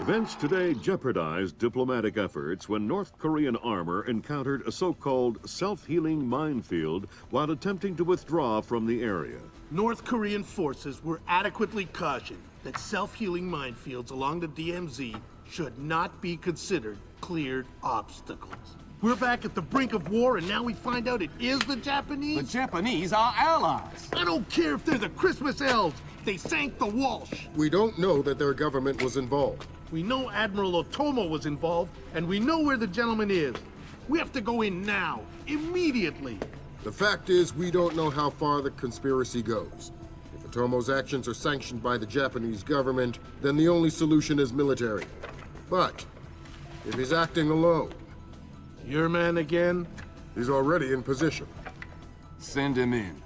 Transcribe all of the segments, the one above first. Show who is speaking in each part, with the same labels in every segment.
Speaker 1: Events today jeopardized diplomatic efforts when North Korean armor encountered a so-called self-healing minefield while attempting to withdraw from the area.
Speaker 2: North Korean forces were adequately cautioned that self-healing minefields along the DMZ should not be considered cleared obstacles. We're back at the brink of war, and now we find out it is the Japanese?
Speaker 3: The Japanese are allies.
Speaker 2: I don't care if they're the Christmas elves. They sank the Walsh.
Speaker 4: We don't know that their government was involved.
Speaker 2: We know Admiral Otomo was involved, and we know where the gentleman is. We have to go in now, immediately.
Speaker 4: The fact is, we don't know how far the conspiracy goes. If Otomo's actions are sanctioned by the Japanese government, then the only solution is military. But if he's acting alone...
Speaker 2: Your man again?
Speaker 4: He's already in position.
Speaker 3: Send him in.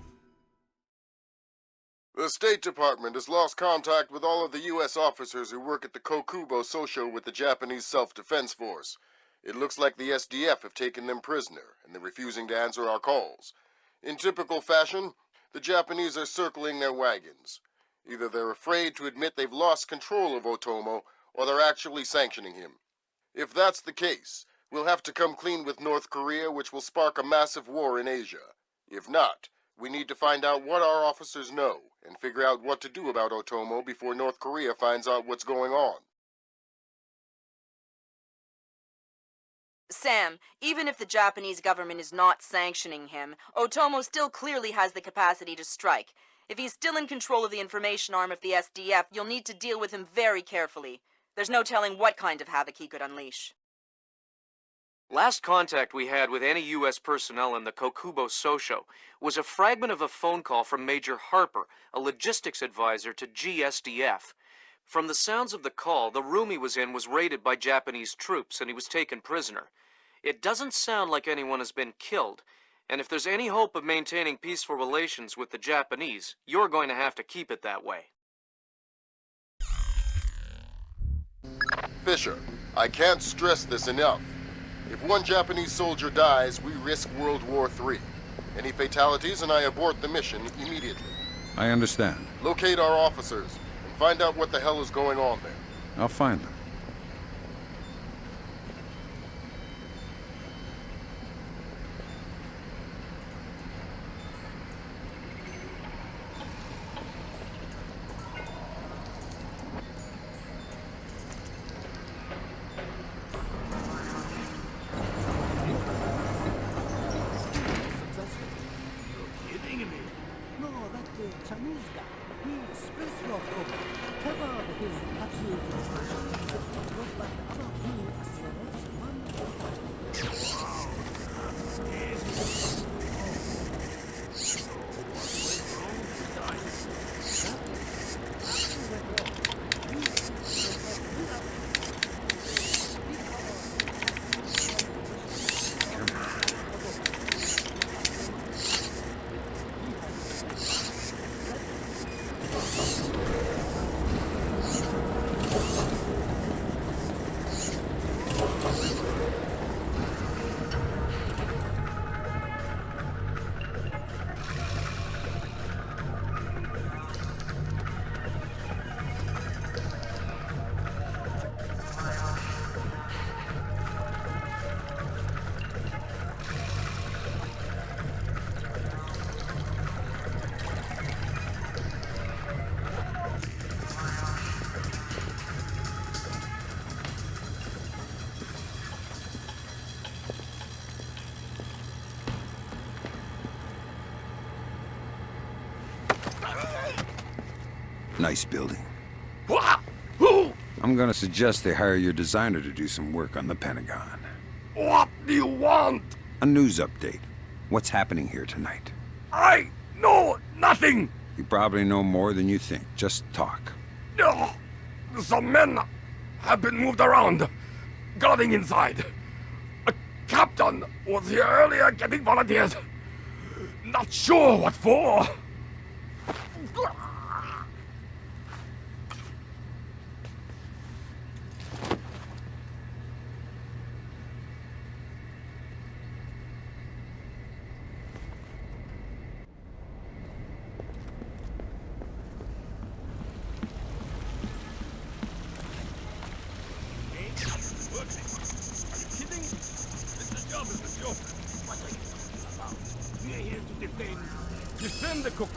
Speaker 4: The State Department has lost contact with all of the U.S. officers who work at the KOKUBO SOSHO with the Japanese Self-Defense Force. It looks like the SDF have taken them prisoner, and they're refusing to answer our calls. In typical fashion, the Japanese are circling their wagons. Either they're afraid to admit they've lost control of Otomo, or they're actually sanctioning him. If that's the case, we'll have to come clean with North Korea, which will spark a massive war in Asia. If not, we need to find out what our officers know, and figure out what to do about Otomo before North Korea finds out what's going on.
Speaker 5: Sam, even if the Japanese government is not sanctioning him, Otomo still clearly has the capacity to strike. If he's still in control of the information arm of the SDF, you'll need to deal with him very carefully. There's no telling what kind of havoc he could unleash.
Speaker 6: Last contact we had with any U.S. personnel in the KOKUBO SOSHO was a fragment of a phone call from Major Harper, a logistics advisor to GSDF. From the sounds of the call, the room he was in was raided by Japanese troops and he was taken prisoner. It doesn't sound like anyone has been killed, and if there's any hope of maintaining peaceful relations with the Japanese, you're going to have to keep it that way.
Speaker 4: Fisher, I can't stress this enough. If one Japanese soldier dies, we risk World War III. Any fatalities and I abort the mission immediately.
Speaker 7: I understand.
Speaker 4: Locate our officers and find out what the hell is going on there.
Speaker 7: I'll find them. Nice building.
Speaker 8: Who?
Speaker 7: I'm gonna suggest they hire your designer to do some work on the Pentagon.
Speaker 8: What do you want?
Speaker 7: A news update. What's happening here tonight?
Speaker 8: I know nothing.
Speaker 7: You probably know more than you think. Just talk.
Speaker 8: Some men have been moved around, guarding inside. A captain was here earlier getting volunteers. Not sure what for.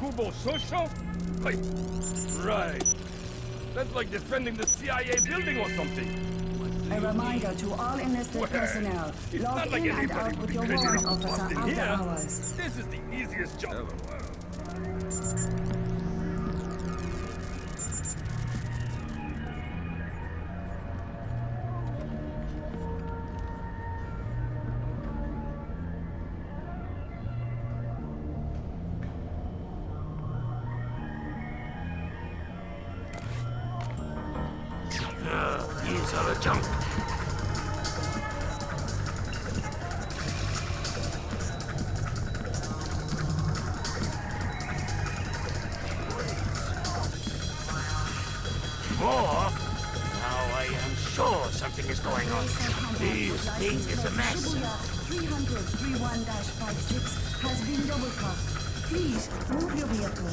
Speaker 8: KOKUBO SOSHO? Right. That's like defending the CIA building or something.
Speaker 9: A reminder to all enlisted personnel.
Speaker 8: It's
Speaker 9: Log
Speaker 8: not like
Speaker 9: in and
Speaker 8: anybody
Speaker 9: out
Speaker 8: would
Speaker 9: with
Speaker 8: be
Speaker 9: your
Speaker 8: crazy
Speaker 9: warrant
Speaker 8: enough to
Speaker 9: officer
Speaker 8: bust in
Speaker 9: after
Speaker 8: here.
Speaker 9: hours.
Speaker 8: This is the easiest job in the world.
Speaker 2: These are the junk. More? Now I am sure something is going on. This thing is a mess.
Speaker 9: 300-31-56 has been double crossed. Please move your vehicle.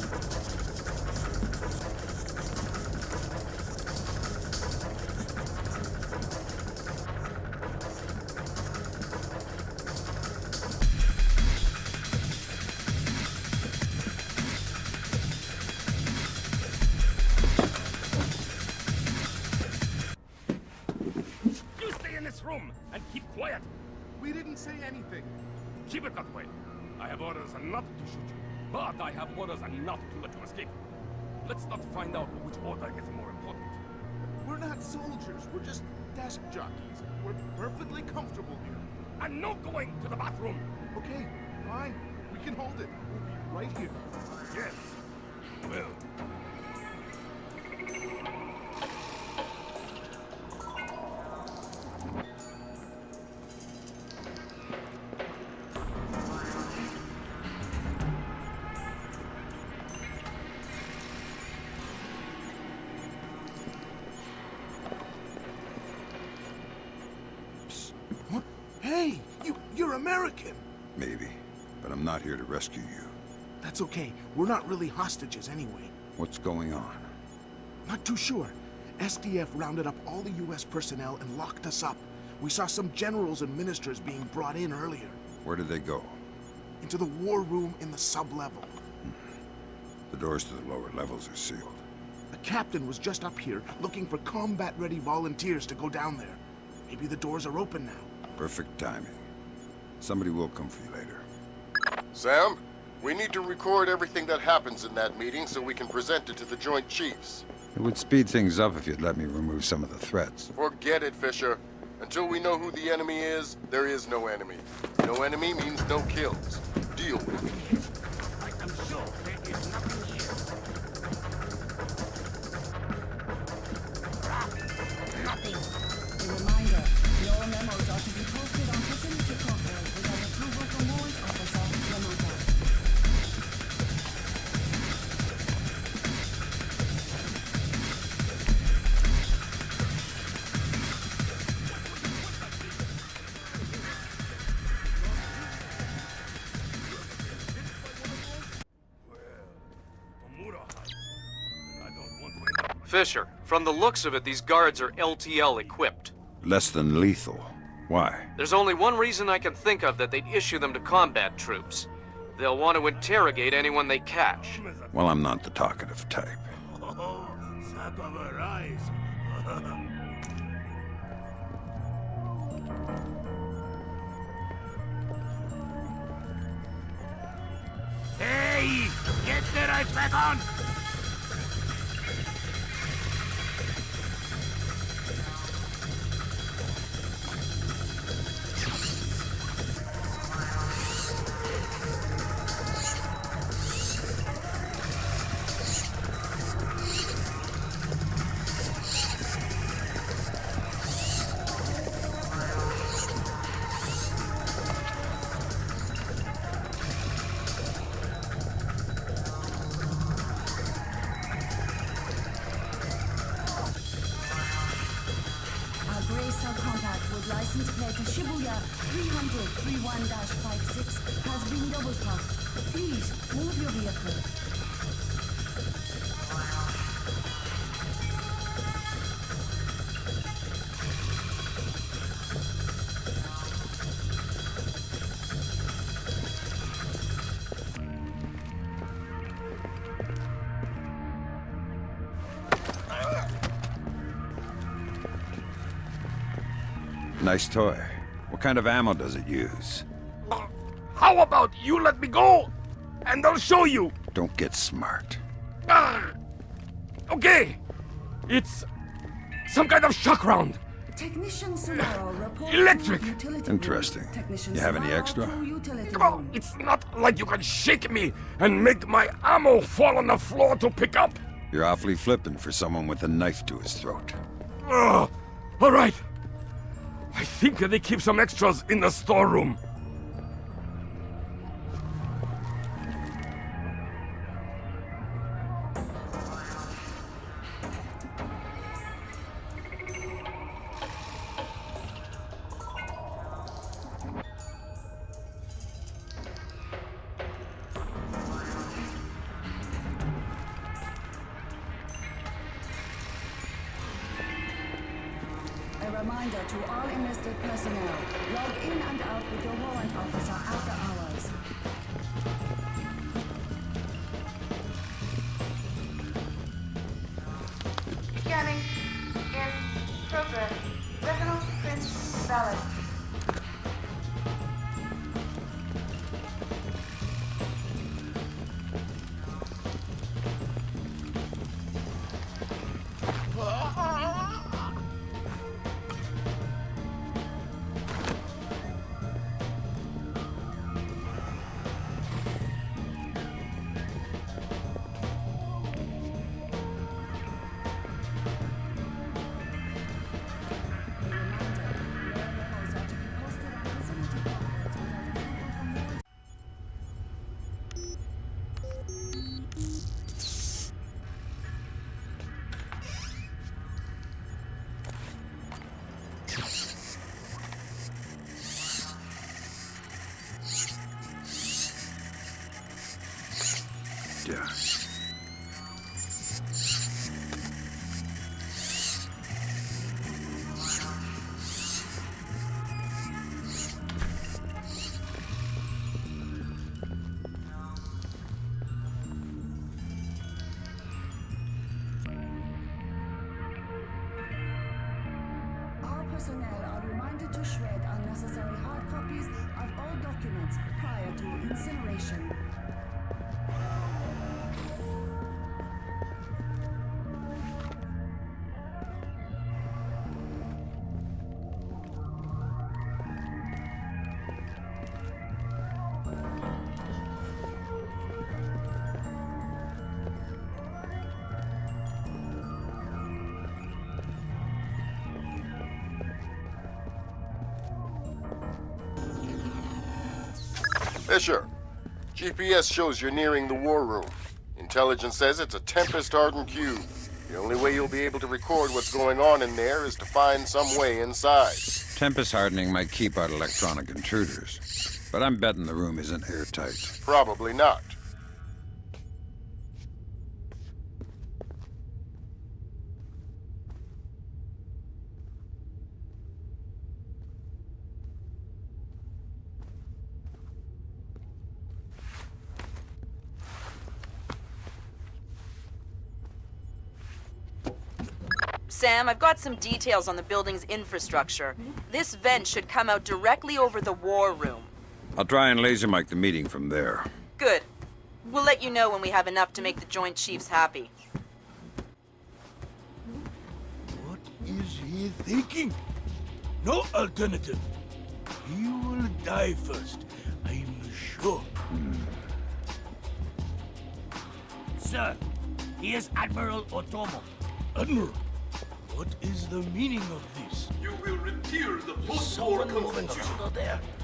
Speaker 8: You stay in this room and keep quiet.
Speaker 2: We didn't say anything.
Speaker 8: Keep it that way. I have orders not to shoot you, but I have orders not to let you escape. Let's not find out which order is more important.
Speaker 2: We're not soldiers. We're just desk jockeys. We're perfectly comfortable here.
Speaker 8: I'm not going to the bathroom.
Speaker 2: Okay, fine. We can hold it. We'll be right here.
Speaker 8: Yes. Well.
Speaker 2: What? Hey, you're American.
Speaker 7: Maybe, but I'm not here to rescue you.
Speaker 2: That's okay. We're not really hostages anyway.
Speaker 7: What's going on?
Speaker 2: Not too sure. SDF rounded up all the U.S. personnel and locked us up. We saw some generals and ministers being brought in earlier.
Speaker 7: Where did they go?
Speaker 2: Into the war room in the sub-level.
Speaker 7: The doors to the lower levels are sealed.
Speaker 2: The captain was just up here looking for combat-ready volunteers to go down there. Maybe the doors are open now.
Speaker 7: Perfect timing. Somebody will come for you later.
Speaker 4: Sam, we need to record everything that happens in that meeting so we can present it to the Joint Chiefs.
Speaker 7: It would speed things up if you'd let me remove some of the threats.
Speaker 4: Forget it, Fisher. Until we know who the enemy is, there is no enemy. No enemy means no kills. Deal with it.
Speaker 2: I am sure there is nothing here.
Speaker 9: Nothing. A reminder, your memos are to be posted on facility conference without approval from warrant officer Yamada.
Speaker 6: Fisher, from the looks of it, these guards are LTL equipped.
Speaker 7: Less than lethal. Why?
Speaker 6: There's only one reason I can think of that they'd issue them to combat troops. They'll want to interrogate anyone they catch.
Speaker 7: Well, I'm not the talkative type.
Speaker 2: Oh, sack of her eyes. Hey! Get the right back on!
Speaker 9: License plate to Shibuya 300-31-56 has been double crossed. Please move your vehicle.
Speaker 7: Nice toy. What kind of ammo does it use?
Speaker 8: How about you let me go, and I'll show you?
Speaker 7: Don't get smart.
Speaker 8: Okay. It's some kind of shock round.
Speaker 9: Technician Tomorrow report.
Speaker 8: Electric.
Speaker 9: to utility
Speaker 7: Interesting.
Speaker 9: room. Technician
Speaker 7: You have any
Speaker 9: Tomorrow
Speaker 7: extra?
Speaker 9: to utility
Speaker 8: Oh,
Speaker 9: room.
Speaker 8: it's not like you can shake me and make my ammo fall on the floor to pick up.
Speaker 7: You're awfully flippant for someone with a knife to his throat.
Speaker 8: All right. I think they keep some extras in the storeroom.
Speaker 9: A reminder to all enlisted personnel, log in and out with your warrant officer after hours.
Speaker 10: Scanning. In progress. Retinal print valid.
Speaker 7: Yeah.
Speaker 9: All personnel are reminded to shred unnecessary hard copies of all documents prior to incineration.
Speaker 4: Fisher, GPS shows you're nearing the war room. Intelligence says it's a Tempest-hardened cube. The only way you'll be able to record what's going on in there is to find some way inside.
Speaker 7: Tempest hardening might keep out electronic intruders, but I'm betting the room isn't airtight.
Speaker 4: Probably not.
Speaker 5: Sam, I've got some details on the building's infrastructure. This vent should come out directly over the war room.
Speaker 7: I'll try and laser mic the meeting from there.
Speaker 5: Good. We'll let you know when we have enough to make the Joint Chiefs happy.
Speaker 2: What is he thinking? No alternative. He will die first, I'm sure.
Speaker 11: Sir, he is Admiral Otomo.
Speaker 2: Admiral, what is the meaning of this?
Speaker 12: You will repeal the post-war constitution.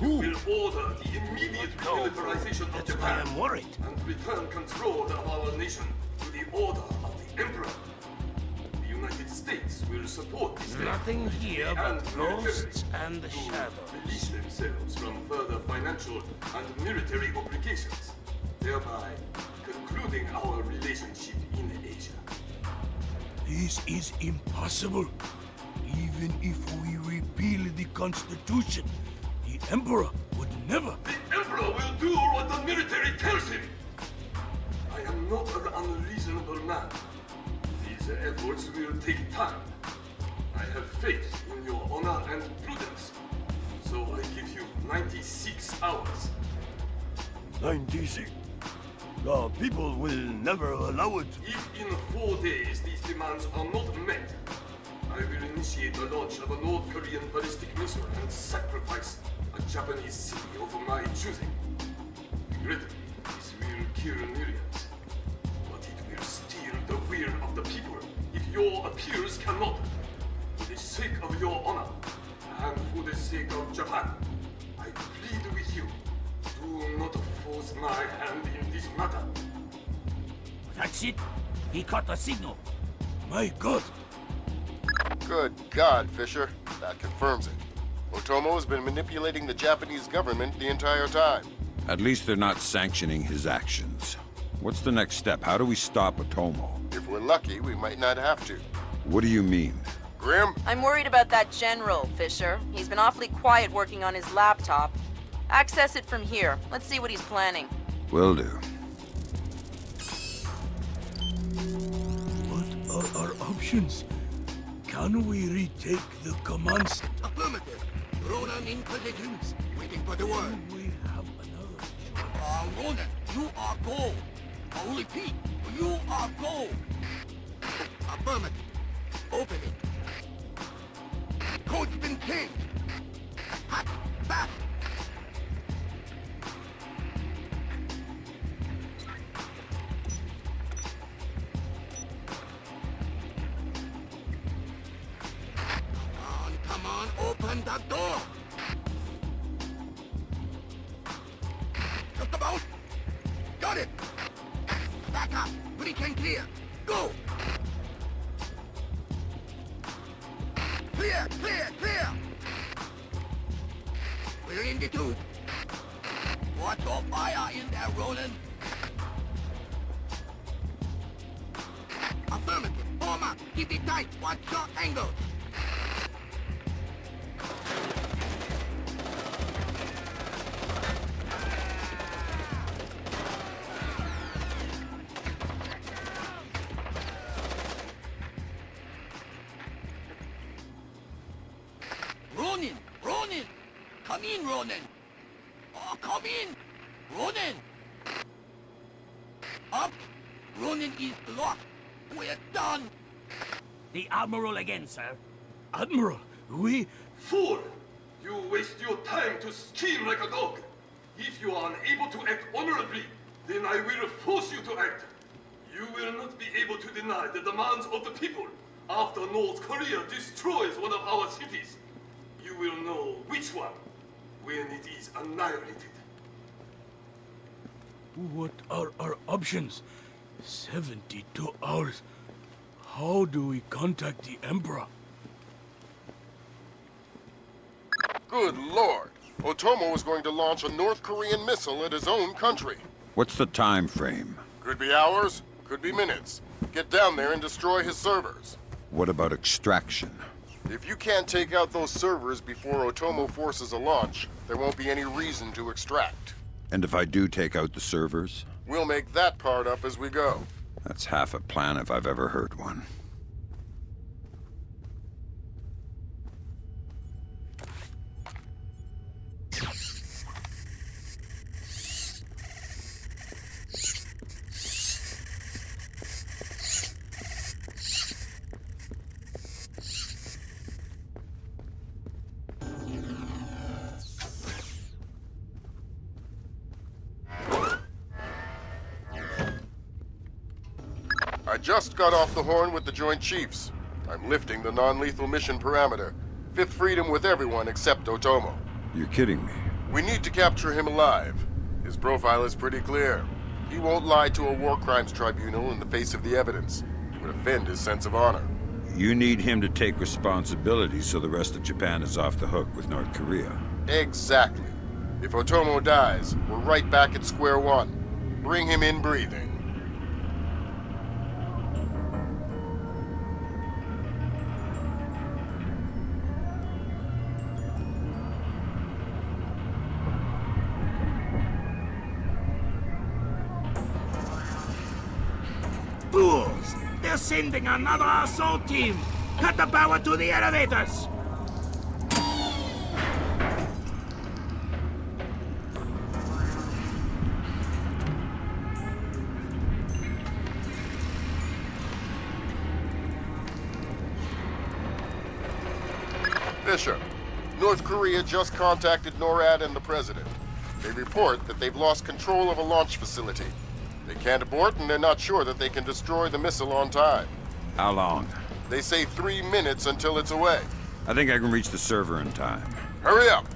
Speaker 12: You will order the immediate militarization of Japan.
Speaker 2: I'm worried.
Speaker 12: And return control of our nation to the order of the Emperor. The United States will support this
Speaker 11: Nothing here but ghosts and the
Speaker 12: to
Speaker 11: shadows.
Speaker 12: release themselves from further financial and military obligations, thereby concluding our relationship in Asia.
Speaker 2: This is impossible. Even if we repeal the Constitution, the Emperor would never.
Speaker 12: The Emperor will do what the military tells him. I am not an unreasonable man. These efforts will take time. I have faith in your honor and prudence. So I give you 96 hours.
Speaker 8: 96? The people will never allow it.
Speaker 12: If in 4 days these demands are not met, I will initiate the launch of a North Korean ballistic missile and sacrifice a Japanese city of my choosing. Regrettably, this will kill millions, but it will steal the will of the people if your appeals cannot. For the sake of your honor, and for the sake of Japan, I plead with you, do not force my hand in this matter.
Speaker 11: That's it. He caught the signal.
Speaker 8: My God.
Speaker 4: Good God, Fisher. That confirms it. Otomo has been manipulating the Japanese government the entire time.
Speaker 7: At least they're not sanctioning his actions. What's the next step? How do we stop Otomo?
Speaker 4: If we're lucky, we might not have to.
Speaker 7: What do you mean?
Speaker 4: Grim?
Speaker 5: I'm worried about that general, Fisher. He's been awfully quiet working on his laptop. Access it from here. Let's see what he's planning.
Speaker 7: Will do.
Speaker 8: What are our options? Can we retake the commands?
Speaker 2: Affirmative. Ronan in positions, waiting for the word.
Speaker 8: We have another.
Speaker 2: Ronan, you are go. I'll repeat, you are go. Affirmative. Open it. Code's been changed. Hot, fast. Come on, open the door. Just about. Got it. Back up. Breach and clear. Go. Clear, clear, clear. We're in the tube. Watch your fire in there, Roland. Affirmative. Form up. Keep it tight. Watch your angle. Ronin! Ronin! Come in, Ronin! Oh, come in! Ronin! Up! Ronin is locked! We're done!
Speaker 11: The Admiral again, sir.
Speaker 8: Admiral, we...
Speaker 12: Fool! You waste your time to scheme like a dog. If you are unable to act honorably, then I will force you to act. You will not be able to deny the demands of the people after North Korea destroys one of our cities. You will know which one when it is annihilated.
Speaker 8: What are our options? 72 hours. How do we contact the Emperor?
Speaker 4: Good Lord! Otomo is going to launch a North Korean missile at his own country.
Speaker 7: What's the time frame?
Speaker 4: Could be hours, could be minutes. Get down there and destroy his servers.
Speaker 7: What about extraction?
Speaker 4: If you can't take out those servers before Otomo forces a launch, there won't be any reason to extract.
Speaker 7: And if I do take out the servers?
Speaker 4: We'll make that part up as we go.
Speaker 7: That's half a plan if I've ever heard one.
Speaker 4: I just got off the horn with the Joint Chiefs. I'm lifting the non-lethal mission parameter. Fifth freedom with everyone except Otomo.
Speaker 7: You're kidding me.
Speaker 4: We need to capture him alive. His profile is pretty clear. He won't lie to a war crimes tribunal in the face of the evidence. It would offend his sense of honor.
Speaker 7: You need him to take responsibility so the rest of Japan is off the hook with North Korea.
Speaker 4: Exactly. If Otomo dies, we're right back at square one. Bring him in breathing.
Speaker 11: Fools! They're sending another assault team! Cut the power to the elevators!
Speaker 4: Fisher, North Korea just contacted NORAD and the president. They report that they've lost control of a launch facility. They can't abort, and they're not sure that they can destroy the missile on time.
Speaker 7: How long?
Speaker 4: They say 3 minutes until it's away.
Speaker 7: I think I can reach the server in time.
Speaker 4: Hurry up!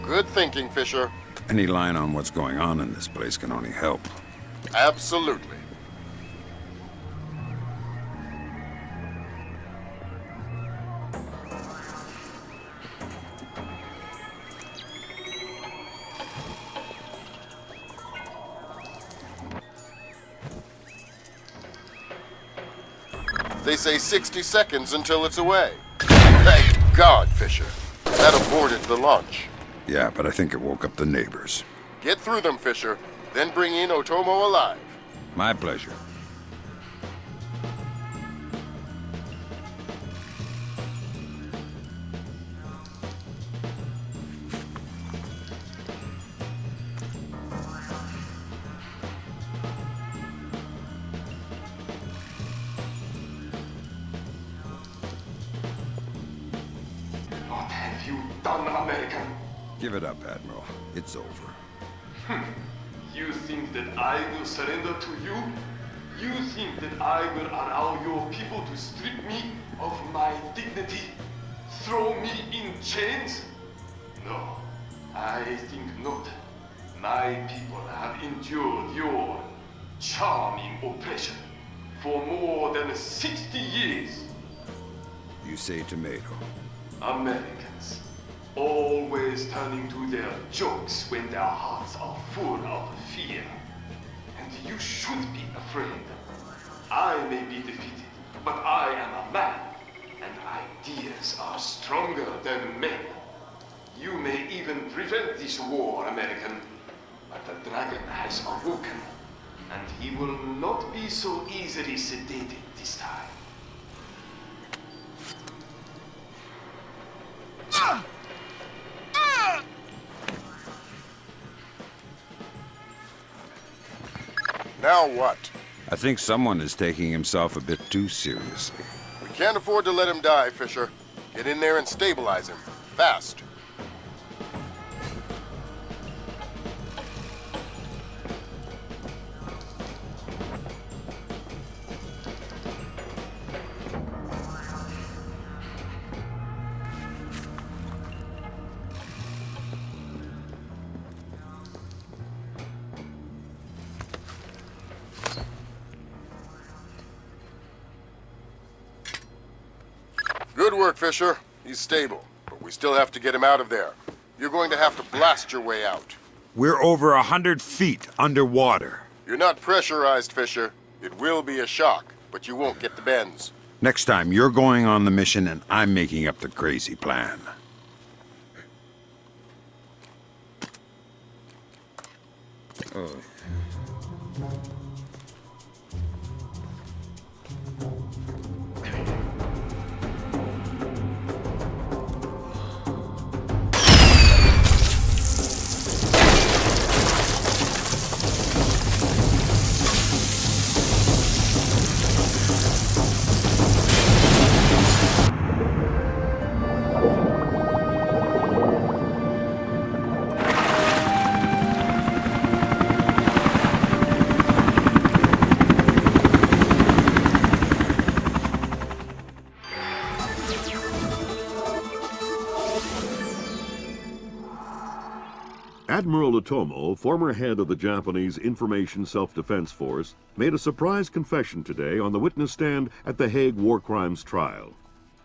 Speaker 4: Good thinking, Fisher.
Speaker 7: Any line on what's going on in this place can only help.
Speaker 4: Absolutely. They say 60 seconds until it's away. Thank God, Fisher. That aborted the launch.
Speaker 7: Yeah, but I think it woke up the neighbors.
Speaker 4: Get through them, Fisher. Then bring in Otomo alive.
Speaker 7: My pleasure.
Speaker 12: What have you done, American?
Speaker 7: Give it up, Admiral. It's over.
Speaker 12: You think that I will surrender to you? You think that I will allow your people to strip me of my dignity? Throw me in chains? No, I think not. My people have endured your charming oppression for more than 60 years.
Speaker 7: You say tomato.
Speaker 12: Americans, always turning to their jokes when their hearts are full of fear. And you should be afraid. I may be defeated, but I am a man, and ideas are stronger than men. You may even prevent this war, American, but the dragon has awoken, and he will not be so easily sedated this time.
Speaker 4: Now what?
Speaker 7: I think someone is taking himself a bit too seriously.
Speaker 4: We can't afford to let him die, Fisher. Get in there and stabilize him. Fast. Good work, Fisher. He's stable, but we still have to get him out of there. You're going to have to blast your way out.
Speaker 7: We're over 100 feet underwater.
Speaker 4: You're not pressurized, Fisher. It will be a shock, but you won't get the bends.
Speaker 7: Next time, you're going on the mission and I'm making up the crazy plan. Oh.
Speaker 1: Admiral Otomo, former head of the Japanese Information Self-Defense Force, made a surprise confession today on the witness stand at the Hague War Crimes trial.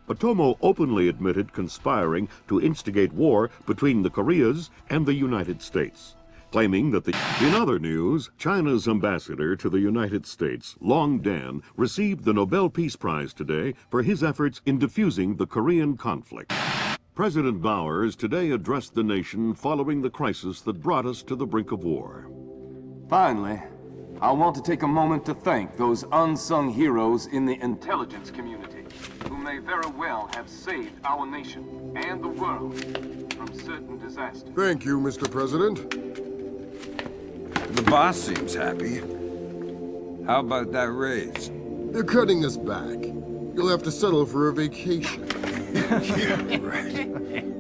Speaker 1: Otomo openly admitted conspiring to instigate war between the Koreas and the United States, claiming that In other news, China's ambassador to the United States, Long Dan, received the Nobel Peace Prize today for his efforts in defusing the Korean conflict. President Bowers today addressed the nation following the crisis that brought us to the brink of war.
Speaker 3: Finally, I want to take a moment to thank those unsung heroes in the intelligence community who may very well have saved our nation and the world from certain disasters.
Speaker 4: Thank you, Mr. President.
Speaker 7: The boss seems happy. How about that raise?
Speaker 4: They're cutting us back. You'll have to settle for a vacation.
Speaker 7: Yeah, right.